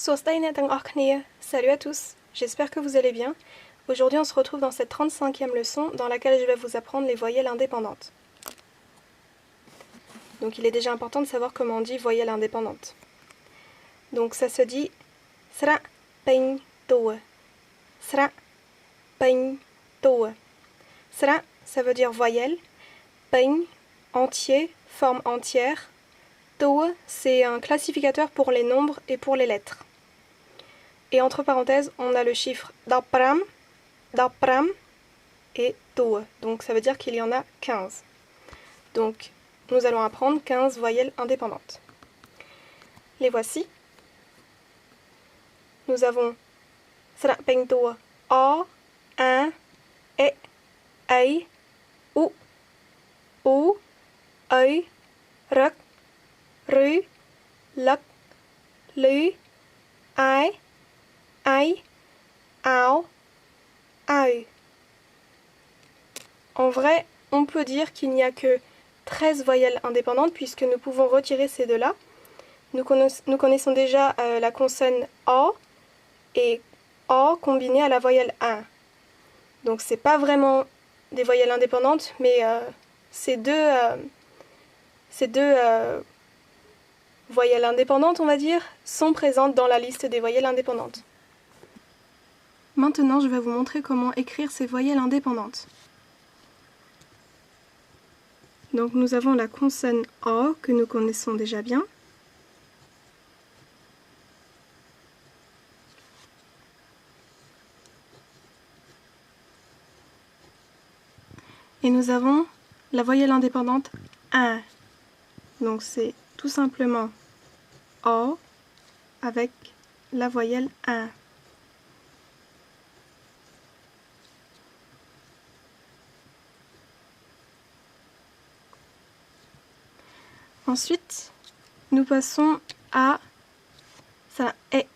Salut à tous, j'espère que vous allez bien. Aujourd'hui on se retrouve dans cette 35e leçon dans laquelle je vais vous apprendre les voyelles indépendantes. Donc il est déjà important de savoir comment on dit voyelle indépendante. Donc ça se dit sra pein toa. Sra pein toa. Sra ça veut dire voyelle, pein entier, forme entière. Toa c'est un classificateur pour les nombres et pour les lettres. Et entre parenthèses, on a le chiffre dapram et toa. Donc ça veut dire qu'il y en a 15. Donc nous allons apprendre 15 voyelles indépendantes. Les voici. Nous avons sra peng toa a, un, e, ei, u, ei, ruk, ru, luk, lu, ai, ao, au. En vrai, on peut dire qu'il n'y a que 13 voyelles indépendantes puisque nous pouvons retirer ces deux-là. Nous connaissons déjà la consonne A et A combiné à la voyelle 1. Donc c'est pas vraiment des voyelles indépendantes, mais ces deux voyelles indépendantes, on va dire, sont présentes dans la liste des voyelles indépendantes. Maintenant, je vais vous montrer comment écrire ces voyelles indépendantes. Donc nous avons la consonne A que nous connaissons déjà bien. Et nous avons la voyelle indépendante 1. Donc c'est tout simplement A avec la voyelle 1. Ensuite, nous passons à ça est.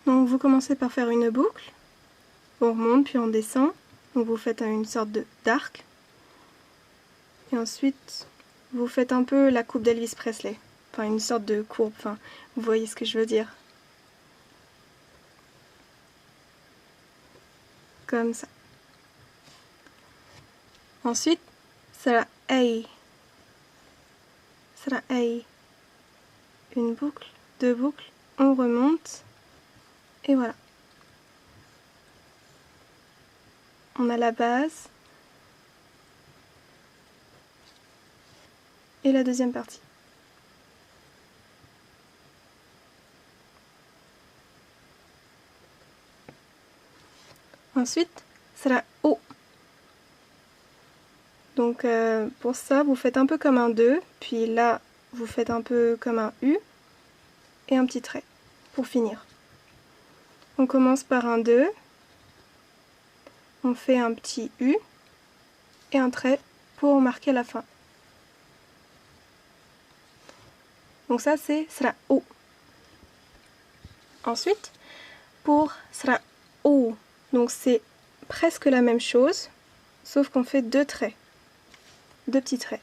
Donc vous commencez par faire une boucle, on remonte puis on descend, donc vous faites une sorte d'arc, et ensuite vous faites un peu la coupe d'Elvis Presley, enfin une sorte de courbe, enfin vous voyez ce que je veux dire. Comme ça. Ensuite, sera ei. Sera ei. Une boucle, deux boucles, on remonte, et voilà. On a la base et la deuxième partie. Ensuite, sera O. Donc pour ça, vous faites un peu comme un 2, puis là, vous faites un peu comme un U, et un petit trait, pour finir. On commence par un 2, on fait un petit U, et un trait pour marquer la fin. Donc ça, c'est sera O. Ensuite, pour sera O, donc c'est presque la même chose, sauf qu'on fait deux traits, deux petits traits.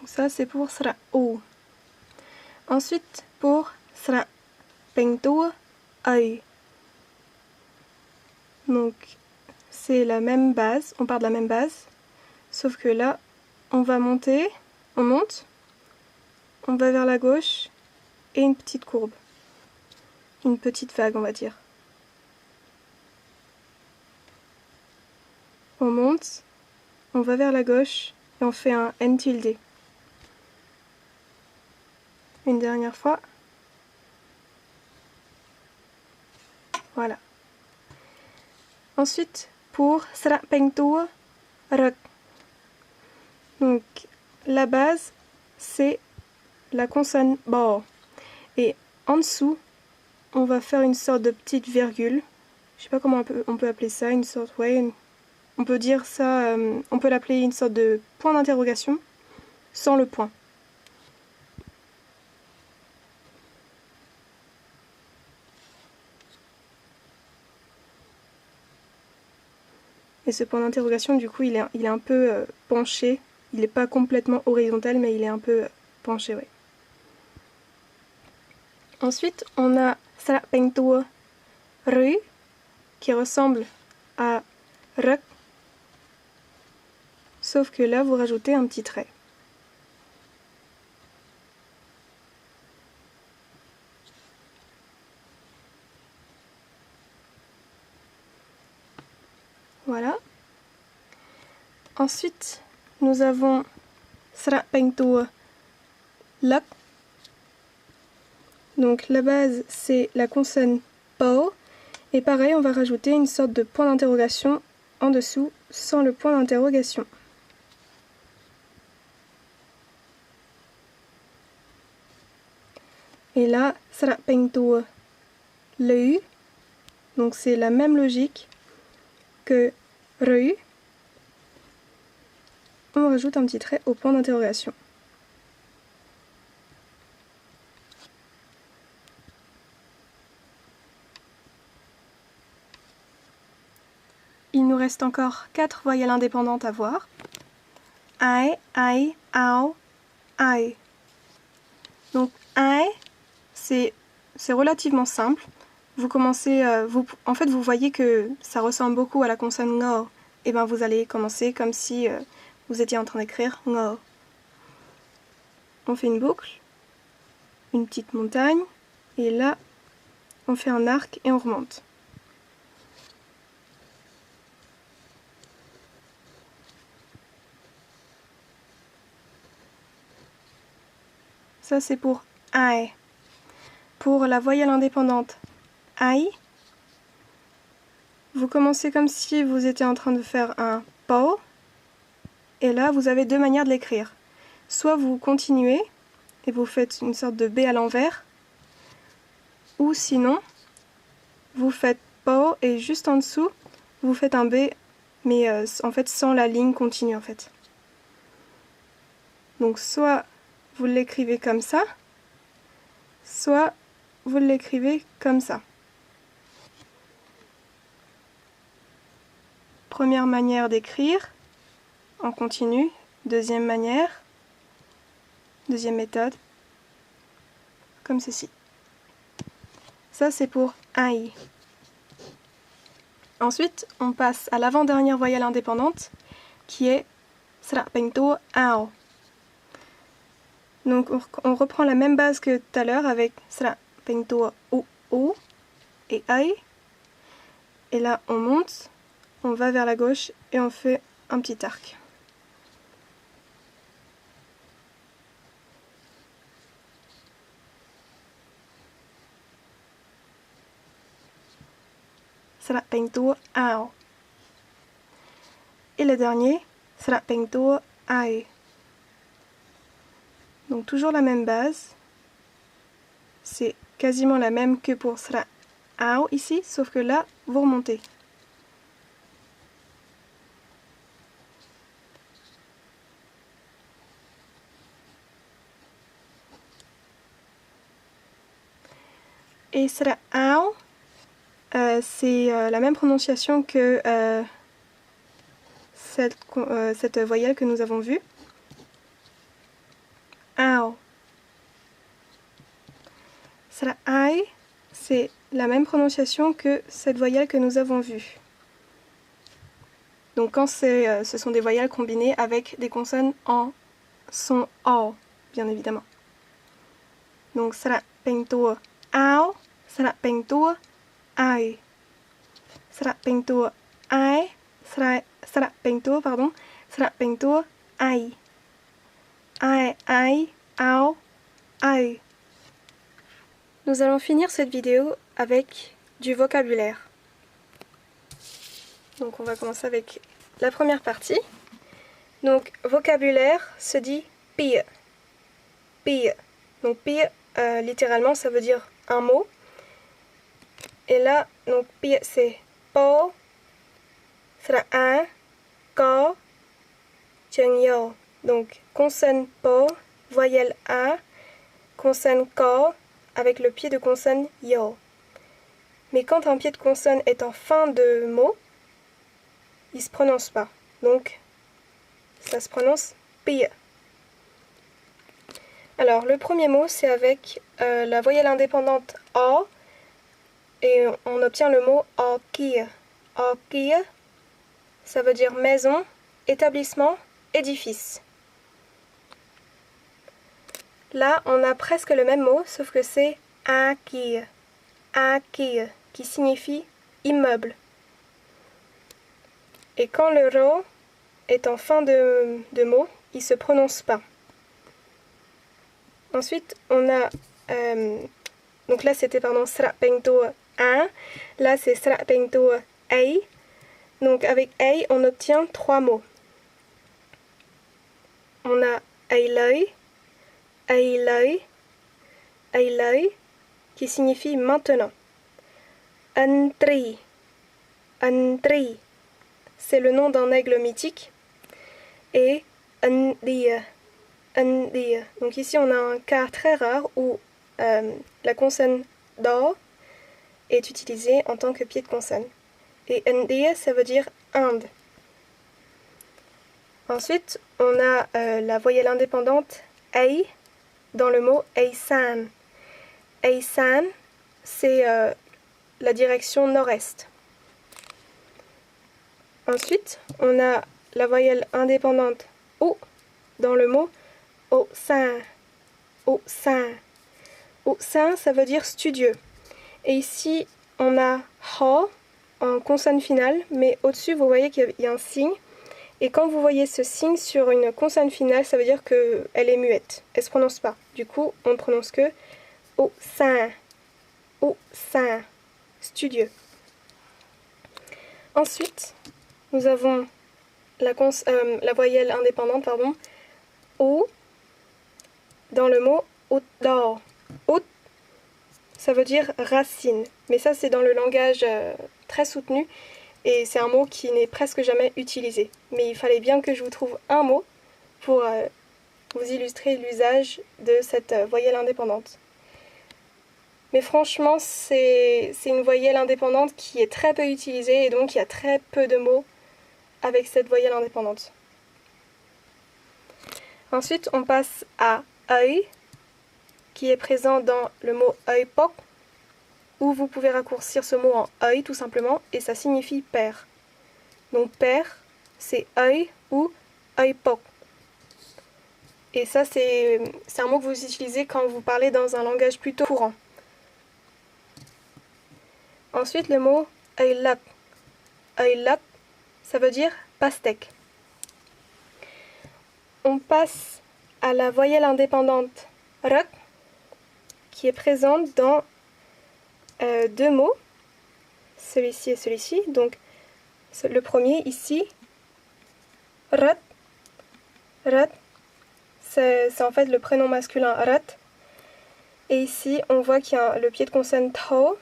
Donc ça, c'est pour sera O. Ensuite, pour sera peng toa ai. Donc, c'est la même base, on part de la même base, sauf que là, on va monter, on monte, on va vers la gauche, et une petite courbe. Une petite vague, on va dire. On monte, on va vers la gauche, et on fait un N tilde. Une dernière fois. Voilà. Ensuite, pour sra peng toa ruk. Donc, la base, c'est la consonne ba. Et en dessous, on va faire une sorte de petite virgule. Je sais pas comment on peut appeler ça, une sorte, ouais, on peut dire ça, on peut l'appeler une sorte de point d'interrogation, sans le point. Et ce point d'interrogation, du coup, il est un peu penché. Il n'est pas complètement horizontal, mais il est un peu penché, ouais. Ensuite, on a sra pengtua ru, qui ressemble à rek, sauf que là, vous rajoutez un petit trait. Voilà. Ensuite, nous avons sra pengtua lak. Donc la base, c'est la consonne po. Et pareil, on va rajouter une sorte de point d'interrogation en dessous, sans le point d'interrogation. Et là, sra pengtua lu. Donc c'est la même logique que ru. On rajoute un petit trait au point d'interrogation. Il nous reste encore 4 voyelles indépendantes à voir. Ai, ai, ao, ai. Donc ai, c'est relativement simple. Vous commencez, en fait vous voyez que ça ressemble beaucoup à la consonne ngo. Et bien vous allez commencer comme si vous étiez en train d'écrire ngo. On fait une boucle, une petite montagne, et là on fait un arc et on remonte. Ça c'est pour ai. Pour la voyelle indépendante ai, vous commencez comme si vous étiez en train de faire un po, et là vous avez deux manières de l'écrire. Soit vous continuez et vous faites une sorte de B à l'envers, ou sinon vous faites po et juste en dessous vous faites un B, mais en fait sans la ligne continue en fait. Donc soit vous l'écrivez comme ça, soit vous l'écrivez comme ça. Première manière d'écrire en continu, deuxième manière, deuxième méthode, comme ceci. Ça c'est pour ai. Ensuite, on passe à l'avant-dernière voyelle indépendante qui est sra pengtua ao. Donc on reprend la même base que tout à l'heure avec sra pengtua u et ai. Et là on monte, on va vers la gauche et on fait un petit arc. Sra pengtua ao. Et le dernier, sra pengtua ai. Donc toujours la même base. C'est quasiment la même que pour sra ao ici, sauf que là, vous remontez. Et sra ao, c'est la même prononciation que cette voyelle que nous avons vue. Ao. Sra ai, c'est la même prononciation que cette voyelle que nous avons vue. Donc quand ce sont des voyelles combinées avec des consonnes en son o, bien évidemment. Donc sra pengtua ao, sra pengtua ai. Sra pengtua ai, sra pengtua, pardon, sra pengtua ai. Ai, ai, ao, ai. Nous allons finir cette vidéo avec du vocabulaire. Donc on va commencer avec la première partie. Donc vocabulaire se dit pie. Pie. Donc pie, littéralement ça veut dire un mot. Et là, donc pie c'est po, sera un, ko, cheng yo. Donc consonne po, voyelle a, consonne ko avec le pied de consonne yo. Mais quand un pied de consonne est en fin de mot, il se prononce pas. Donc, ça se prononce pie. Alors, le premier mot, c'est avec la voyelle indépendante A, et on obtient le mot akia. Akia, ça veut dire maison, établissement, édifice. Là, on a presque le même mot, sauf que c'est akia. Akia, qui signifie immeuble. Et quand le ro est en fin de mot, il ne se prononce pas. Ensuite, on a... donc là, c'était, sra pengto a. Là, c'est sra pengto ei. Donc, avec ei, on obtient 3 mots. On a ei lei, qui signifie maintenant. Antri, c'est le nom d'un aigle mythique. Et andia. Donc ici, on a un cas très rare où la consonne da est utilisée en tant que pied de consonne. Et India, ça veut dire Inde. Ensuite, on a la voyelle indépendante ei dans le mot eisan. Eisan, c'est la direction nord-est. Ensuite, on a la voyelle indépendante ou dans le mot au sein. Au sein, ça veut dire studieux. Et ici, on a ha en consonne finale, mais au-dessus, vous voyez qu'il y a un signe. Et quand vous voyez ce signe sur une consonne finale, ça veut dire qu'elle est muette. Elle ne se prononce pas. Du coup, on ne prononce que au sein. Au sein. Studieux. Ensuite, nous avons la voyelle indépendante, ou dans le mot outdor. Out, ça veut dire racine. Mais ça, c'est dans le langage très soutenu. Et c'est un mot qui n'est presque jamais utilisé. Mais il fallait bien que je vous trouve un mot pour vous illustrer l'usage de cette voyelle indépendante. Mais franchement, c'est une voyelle indépendante qui est très peu utilisée et donc il y a très peu de mots avec cette voyelle indépendante. Ensuite, on passe à œil, qui est présent dans le mot œilpok, où vous pouvez raccourcir ce mot en œil tout simplement, et ça signifie père. Donc père, c'est œil ou œilpok. Et ça, c'est un mot que vous utilisez quand vous parlez dans un langage plutôt courant. Ensuite, le mot œilap. Œilap, ça veut dire pastèque. On passe à la voyelle indépendante rak, qui est présente dans 2 mots, celui-ci et celui-ci. Donc le premier ici, rat, c'est en fait le prénom masculin rat. Et ici, on voit qu'il y a le pied de consonne tao,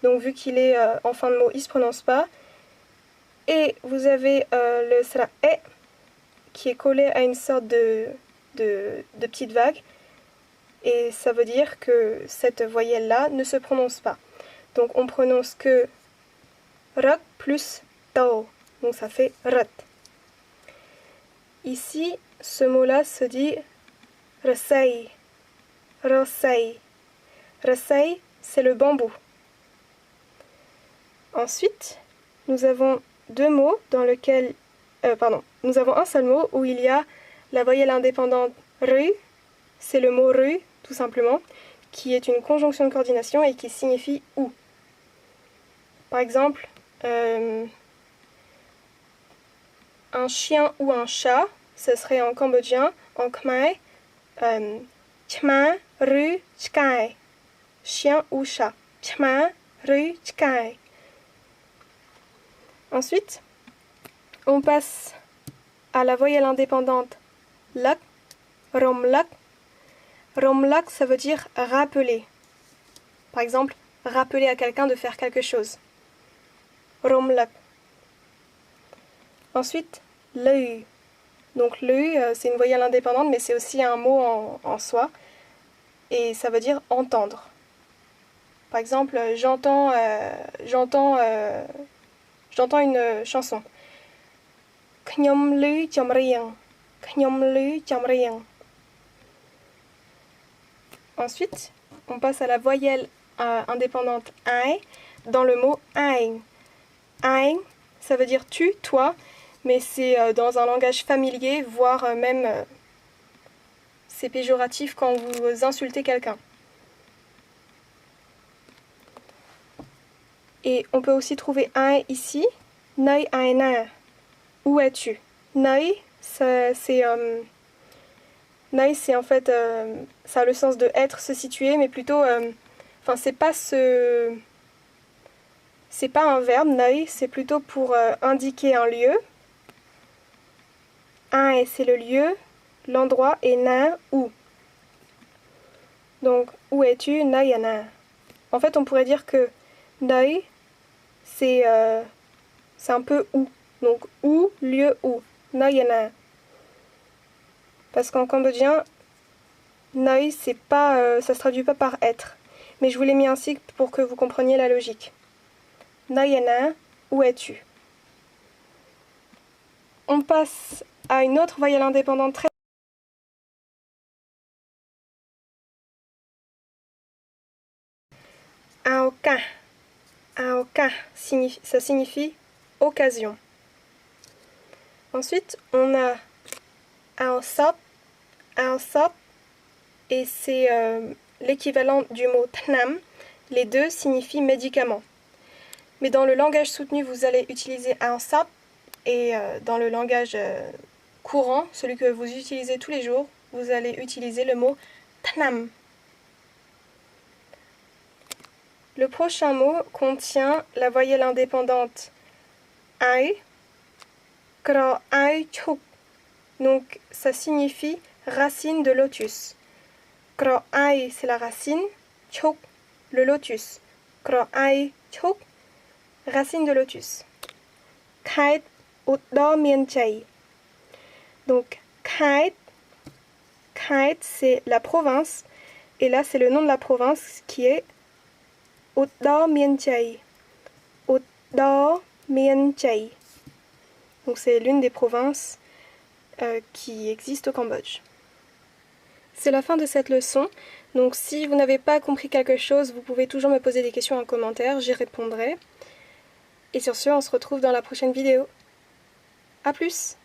donc vu qu'il est en fin de mot, il ne se prononce pas. Et vous avez le sra e, qui est collé à une sorte de petite vague. Et ça veut dire que cette voyelle-là ne se prononce pas. Donc on prononce que rak plus tao. Donc ça fait rat. Ici, ce mot-là se dit resei. Resei. Resei, c'est le bambou. Ensuite, nous avons 2 mots dans lesquels... nous avons un seul mot où il y a la voyelle indépendante ru. C'est le mot ru, tout simplement, qui est une conjonction de coordination et qui signifie ou. Par exemple, un chien ou un chat, ce serait en cambodgien, en khmer, chma, ru, chkai. Chien ou chat. Chma, ru, chkai. Ensuite, on passe à la voyelle indépendante lak, romlak. Romlak, ça veut dire rappeler. Par exemple, rappeler à quelqu'un de faire quelque chose. Romlak. Ensuite, l'eu. Donc l'eu, c'est une voyelle indépendante, mais c'est aussi un mot en soi. Et ça veut dire entendre. Par exemple, j'entends une chanson. ខ្ញុំឮចម្រៀង ខ្ញុំឮចម្រៀង Ensuite, on passe à la voyelle indépendante ai dans le mot aing. Aing, ça veut dire tu, toi, mais c'est dans un langage familier, voire même c'est péjoratif quand vous insultez quelqu'un. Et on peut aussi trouver un ici. Nơi ai na. Où es-tu? Nơi, c'est en fait, ça a le sens de être, se situer, mais plutôt, enfin c'est pas un verbe, nơi, c'est plutôt pour indiquer un lieu. Un, c'est le lieu, l'endroit, et na, où. Donc, où es-tu? Nơi na. En fait, on pourrait dire que nơi, c'est un peu où. Donc, où, lieu, où. Nơi na. Parce qu'en cambodgien, nơi, c'est pas, ça se traduit pas par être. Mais je vous l'ai mis ainsi pour que vous compreniez la logique. Nơi na, où es-tu? On passe à une autre voyelle indépendante très... Aoka. Aoka, ça signifie occasion. Ensuite, on a aosop. Aosop, et c'est l'équivalent du mot tnam. Les deux signifient médicament. Mais dans le langage soutenu, vous allez utiliser aosop, et dans le langage courant, celui que vous utilisez tous les jours, vous allez utiliser le mot tnam. Le prochain mot contient la voyelle indépendante ai, kro ai chuk. Donc ça signifie racine de lotus. Kro ai, c'est la racine, chuk, le lotus. Kro ai chuk, racine de lotus. Kait utdo mien chai. Donc Kait, c'est la province, et là c'est le nom de la province qui est Utdo Mien Chai. Utdo Mien Chai. Donc c'est l'une des provinces qui existent au Cambodge. C'est la fin de cette leçon. Donc si vous n'avez pas compris quelque chose, vous pouvez toujours me poser des questions en commentaire, j'y répondrai. Et sur ce, on se retrouve dans la prochaine vidéo. A plus!